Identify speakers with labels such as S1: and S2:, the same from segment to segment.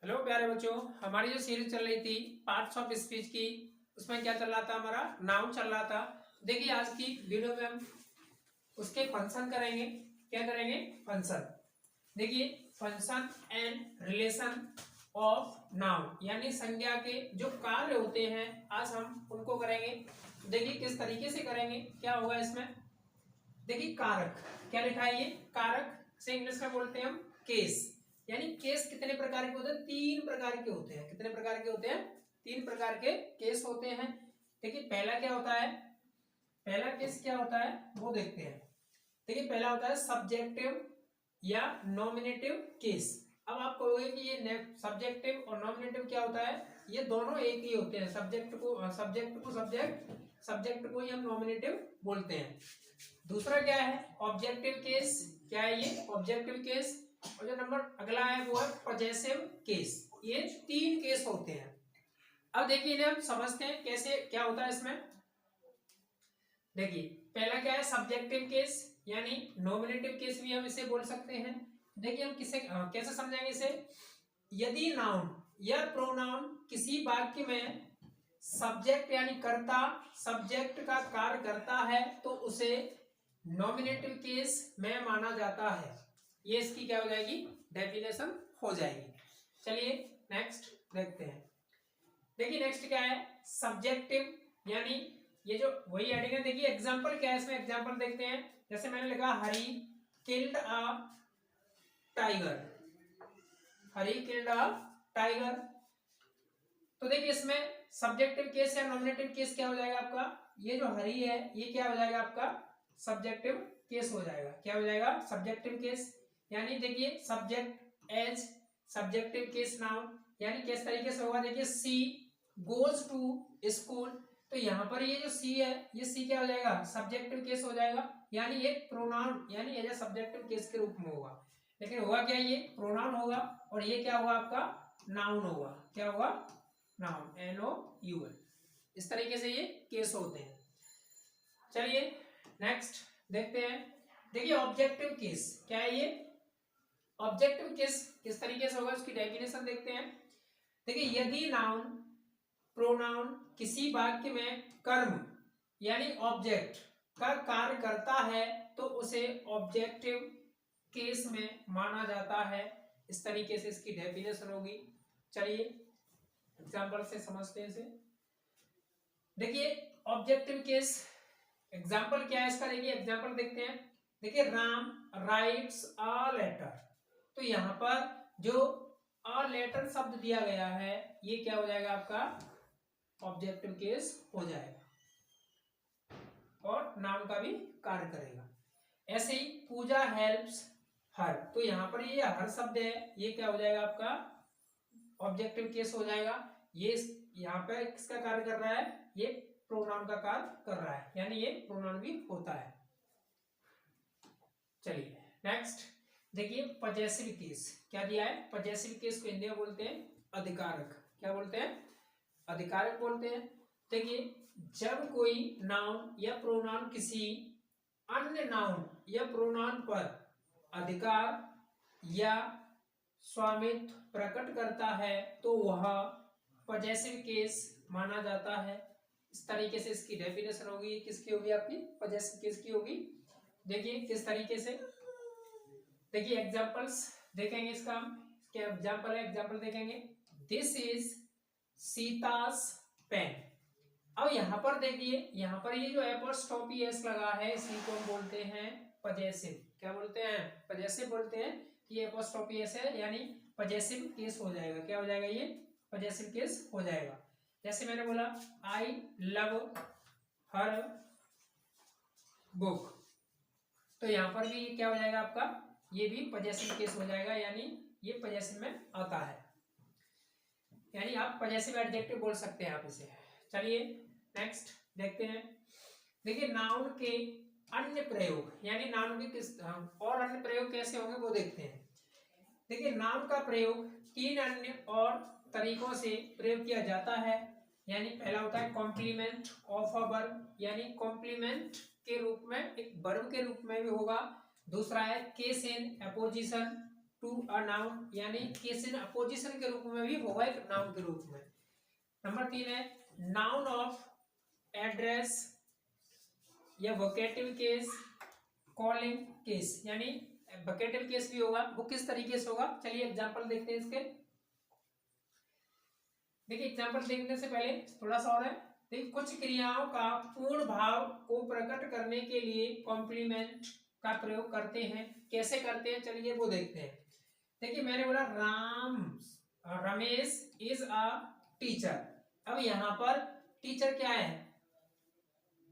S1: Hello प्यारे बच्चों, हमारी जो सीरीज चल रही थी पार्ट्स ऑफ स्पीच की, उसमें क्या चल रहा था? हमारा नाउन चल रहा था। देखिए आज की वीडियो में हम उसके फंक्शन करेंगे। क्या करेंगे? फंक्शन। देखिए function and relation of noun, यानी संज्ञा के जो कार्य होते हैं आज हम उनको करेंगे। देखिए किस तरीके से करेंगे, क्या होगा इसमें। देखिए कारक, क्या लिखा है? ये कारक से इंग्लिश में बोलते हैं हम केस। यानी केस कितने प्रकार के होते हैं? तीन प्रकार के होते हैं। कितने प्रकार के होते हैं? तीन प्रकार के केस होते हैं। देखिए पहला क्या होता है, पहला केस क्या होता है वो देखते हैं। देखिए पहला होता है सब्जेक्टिव या नॉमिनेटिव केस। अब आप कहोगे कि ये सब्जेक्टिव और नॉमिनेटिव क्या होता है? ये दोनों एक ही होते हैं। सब्जेक्ट को सब्जेक्ट को ही हम नॉमिनेटिव बोलते हैं। दूसरा क्या है? Objective case. क्या है ये? Objective case. और जो नंबर अगला है वो है पजेसिव केस। ये तीन केस होते हैं। अब देखिए इन्हें हम समझते हैं कैसे, क्या होता है इसमें। देखिए पहला क्या है? सब्जेक्टिव केस, यानी नॉमिनेटिव केस भी हम इसे बोल सकते हैं। देखिए हम किसे कैसे समझाएंगे इसे। यदि नाउन या प्रोनाउन किसी वाक्य में सब्जेक्ट यानी कर्ता सब्जेक्ट का कार्य करता है तो उसे नॉमिनेटिव केस में माना जाता है। ये इसकी क्या हो जाएगी? डेफिनेशन हो जाएगी। चलिए नेक्स्ट देखते हैं। देखिए नेक्स्ट क्या है? सब्जेक्टिव, यानी ये जो वही हेडिंग है। देखिए एग्जांपल क्या है इसमें, एग्जांपल देखते हैं। जैसे मैंने लिखा Hari killed a tiger, Hari killed a tiger. तो देखिए इसमें सब्जेक्टिव केस या नॉमिनेटिव केस क्या हो जाएगा आपका? ये जो हरी है ये क्या हो जाएगा आपका? सब्जेक्टिव केस हो जाएगा। क्या हो जाएगा? Subjective case. यानी देखिए subject as subjective case noun, यानी किस तरीके से होगा। देखिए सी गोज टू स्कूल, तो यहाँ पर ये जो सी है ये सी क्या हो जाएगा? सब्जेक्टिव केस हो जाएगा। यानी ये प्रोनाउन यानी एज ए सब्जेक्टिव केस के रूप में होगा। लेकिन होगा क्या? ये प्रोनाउन होगा और ये क्या होगा आपका? नाउन होगा। क्या होगा? Noun, NOUN। इस तरीके से ये केस होते हैं। चलिए नेक्स्ट देखते हैं। देखिए ऑब्जेक्टिव केस क्या है ये? ऑब्जेक्टिव केस किस तरीके से होगा उसकी डेफिनेशन देखते हैं। देखिए यदि नाउन प्रोनाउन किसी वाक्य में कर्म यानी ऑब्जेक्ट का कार्य करता है तो उसे ऑब्जेक्टिव केस में माना जाता है। इस तरीके से इसकी डेफिनेशन होगी। चलिए एग्जाम्पल से समझते हैं इसे। देखिए ऑब्जेक्टिव केस एग्जाम्पल क्या है इसका? देखिए एग्जाम्पल देखते हैं। देखिए राम राइट्स अ लेटर, तो यहां पर जो अ लेटर शब्द दिया गया है ये क्या हो जाएगा आपका? ऑब्जेक्टिव केस हो जाएगा और नाउन का भी कार्य करेगा। ऐसे ही पूजा हेल्प्स हर, तो यहां पर ये हर शब्द है ये क्या हो जाएगा आपका? ऑब्जेक्टिव केस हो जाएगा। ये यहाँ पे किसका कार्य कर रहा है? ये प्रोनाउन का कार्य कर रहा है, यानी ये प्रोनाउन भी होता है। चलिए नेक्स्ट देखिए पजेसिव केस क्या दिया है। पजेसिव केस को हिंदी में बोलते हैं अधिकारक। क्या बोलते हैं? अधिकारक बोलते हैं। देखिए जब कोई नाउन या प्रोनाउन किसी अन्य नाउन या प्रोनाउन पर अधिकार या स्वामित्व प्रकट करता है तो वह पजेसिव केस माना जाता है। इस तरीके से इसकी डेफिनेशन होगी। किसकी होगी? आपकी पजेसिव केस की होगी। देखिए किस तरीके से। देखिए एग्जांपल्स देखेंगे इसका। क्या एग्जांपल है? एग्जांपल देखेंगे। This is Sita's pen. अब यहां पर देखिए, यहां पर ये जो एपोस्ट्रोफी एस लगा है इसी को हम बोलते हैं पजेसिव। क्या बोलते हैं? पजेसिव बोलते हैं। ये एपोस्ट्रोफी एस है यानी पजेसिव केस हो जाएगा। क्या हो जाएगा? ये पजेसिव केस हो जाएगा। जैसे मैंने बोला आई लव हर बुक, तो यहां पर भी ये क्या हो जाएगा आपका? ये भी पजेसिव केस हो जाएगा, यानी ये पजेसिव में आता है। यानी आप पजेसिव एडजेक्टिव बोल सकते हैं आप इसे। चलिए नेक्स्ट देखते हैं। देखिए नाउन के अन्य प्रयोग, यानी नाउन के किस और अन्य प्रयोग कैसे होंगे वो देखते हैं। देखिए नाउन का प्रयोग तीन अन्य और तरीकों से प्रयोग किया जाता है। यानी पहला होता है कॉम्प्लीमेंट ऑफ अ वर्ब, यानी कॉम्प्लीमेंट के रूप में, एक वर्ब के रूप में भी होगा। दूसरा है case in apposition to a noun यानी केस इन अपोजिशन के रूप में भी होगा एक नाउन के रूप में। नंबर 3 है नाउन ऑफ एड्रेस या वोकेटिव केस, कॉलिंग केस, यानी वोकेटिव केस भी होगा। वो किस तरीके से होगा, चलिए एग्जांपल देखते हैं इसके। देखिए एग्जांपल देखने से पहले थोड़ा सा और है, देखिए कुछ क्रियाओं का पूर्ण भाव को प्रकट करने के लिए कॉम्प्लीमेंट का प्रयोग करते हैं। कैसे करते हैं चलिए वो देखते हैं। देखिए मैंने बोला रमेश इज अ टीचर। अब यहाँ पर टीचर क्या है,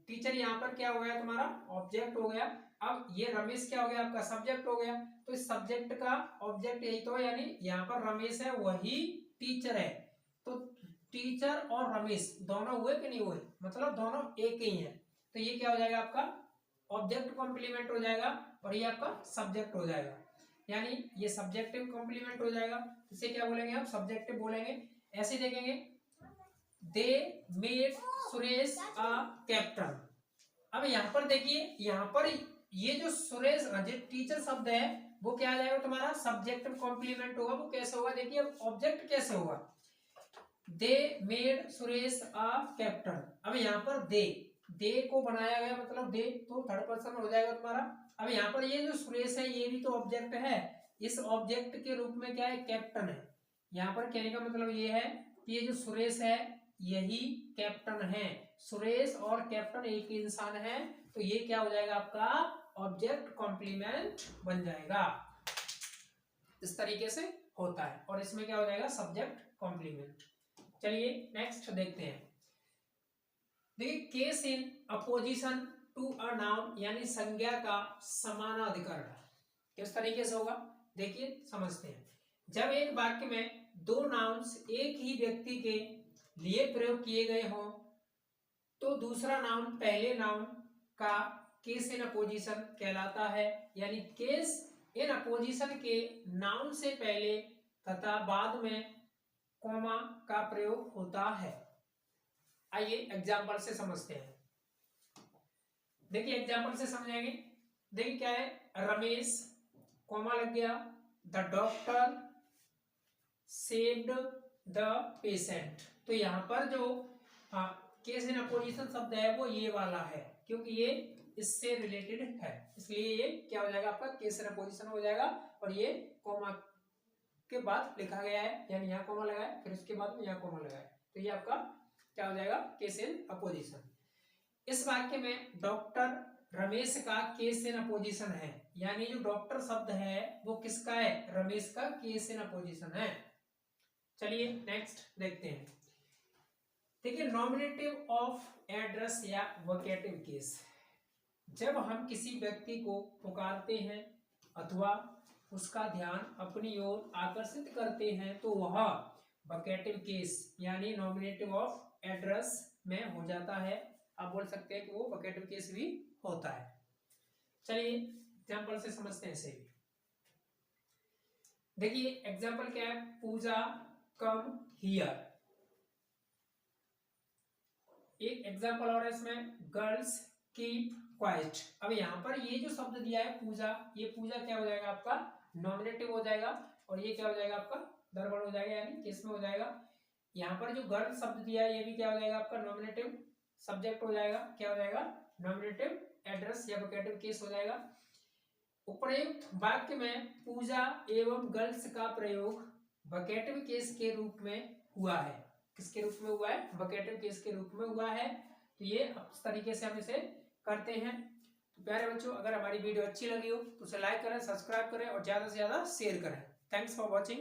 S1: टीचर यहाँ पर क्या हो गया तुम्हारा ऑब्जेक्ट हो गया। अब ये रमेश क्या हो गया आपका सब्जेक्ट हो गया। तो इस सब्जेक्ट का ऑब्जेक्ट यही तो है, यानी यहाँ पर रमेश है वही टीचर है। तो टीचर और रमेश दोनों हुए कि नहीं हुए, मतलब दोनों एक ही हैं। तो ये क्या हो जाएगा आपका ऑब्जेक्ट कॉम्प्लीमेंट हो जाएगा और ये आपका सब्जेक्ट हो जाएगा, यानी ये सब्जेक्टिव कॉम्प्लीमेंट हो जाएगा। इसे क्या बोलेंगे आप सुब्जेक्टिव बोलेंगे। ऐसे देखेंगे they made Suresh a captain. अब यहाँ पर देखिए यहाँ पर ये जो सुरेश जो टीचर शब्द है वो क्या आ जाएगा तुम्हारा सब्जेक्टिव कॉम्प्लीमेंट होगा। वो कैसे होगा देखिए, अब ऑब्जेक्ट कैसे होगा, they made Suresh a captain. अब यहाँ पर दे को बनाया गया, मतलब दे तो थर्ड पर्सन हो जाएगा तुम्हारा। अब यहाँ पर ये जो सुरेश है ये भी तो ऑब्जेक्ट है, इस ऑब्जेक्ट के रूप में क्या है कैप्टन है। यहाँ पर कहने का मतलब ये है कि ये जो सुरेश है यही कैप्टन है। सुरेश और कैप्टन एक ही इंसान है, तो ये क्या हो जाएगा आपका ऑब्जेक्ट कॉम्प्लीमेंट बन जाएगा। इस तरीके से होता है और इसमें क्या हो जाएगा सब्जेक्ट कॉम्प्लीमेंट। चलिए नेक्स्ट देखते हैं। देखिए case in apposition to a noun यानी संज्ञा का समानाधिकरण किस तरीके से होगा देखिए समझते हैं। जब एक वाक्य में दो नाउन्स एक ही व्यक्ति के लिए प्रयोग किए गए हों तो दूसरा नाउन पहले नाउन का केस इन अपोजिशन कहलाता है, यानी केस इन अपोजिशन के नाउन से पहले तथा बाद में कॉमा का प्रयोग होता है। आइए एग्जाम्पल से समझते हैं। देखिए एग्जाम्पल से समझेंगे। देखिए क्या है, रमेश कॉमा लग गया, the doctor saved the patient. तो यहाँ पर जो केस इन अपोजिशन शब्द है वो ये वाला है, क्योंकि ये इससे रिलेटेड है, इसलिए ये क्या हो जाएगा आपका केस इन अपोजिशन हो जाएगा। और ये कॉमा के बाद लिखा गया है, यानी यहाँ कॉमा लगा है फिर उसके बाद में यहाँ कॉमा लगा है, तो ये आपका क्या हो जाएगा केस इन अपोजिशन। इस वाक्य में डॉक्टर रमेश का केस इन अपोजिशन है, यानी जो डॉक्टर शब्द है वो किसका है रमेश का केस इन अपोजिशन है। चलिए नेक्स्ट देखते हैं। देखिए नॉमिनेटिव ऑफ एड्रेस या वोकेटिव केस, जब हम किसी व्यक्ति को पुकारते हैं अथवा उसका ध्यान अपनी ओर आकर्षित करते हैं तो वह वोकेटिव केस यानी नॉमिनेटिव ऑफ एड्रेस में हो जाता है। आप बोल सकते हैं कि वो वोकेटिव केस भी होता है। चलिए एग्जाम्पल से समझते हैं इसे भी। देखिए एग्जाम्पल क्या है, पूजा कम हियर। एक एग्जाम्पल और है इसमें, गर्ल्स कीप क्वाइट। अब यहाँ पर ये जो शब्द दिया है पूजा, ये पूजा क्या हो जाएगा आपका नॉमिनेटिव हो जाएगा और ये क्या हो जाएगा आपका दरबड़ हो जाएगा, यानी किस में हो जाएगा। यहाँ पर जो गर्ल शब्द दिया है ये भी क्या हो जाएगा आपका नॉमिनेटिव सब्जेक्ट हो जाएगा, क्या हो जाएगा नॉमिनेटिव एड्रेस या वोकेटिव केस हो जाएगा। उपर्युक्त वाक्य में पूजा एवं गर्ल्स का प्रयोग वोकेटिव केस के रूप में हुआ है। किसके रूप में हुआ है वोकेटिव केस के रूप में हुआ है। तो ये इस तरीके से हम इसे करते हैं। तो प्यारे बच्चों अगर हमारी वीडियो अच्छी लगी हो तो उसे लाइक करें, सब्सक्राइब करें और ज्यादा से ज्यादा शेयर करें। Thanks for watching.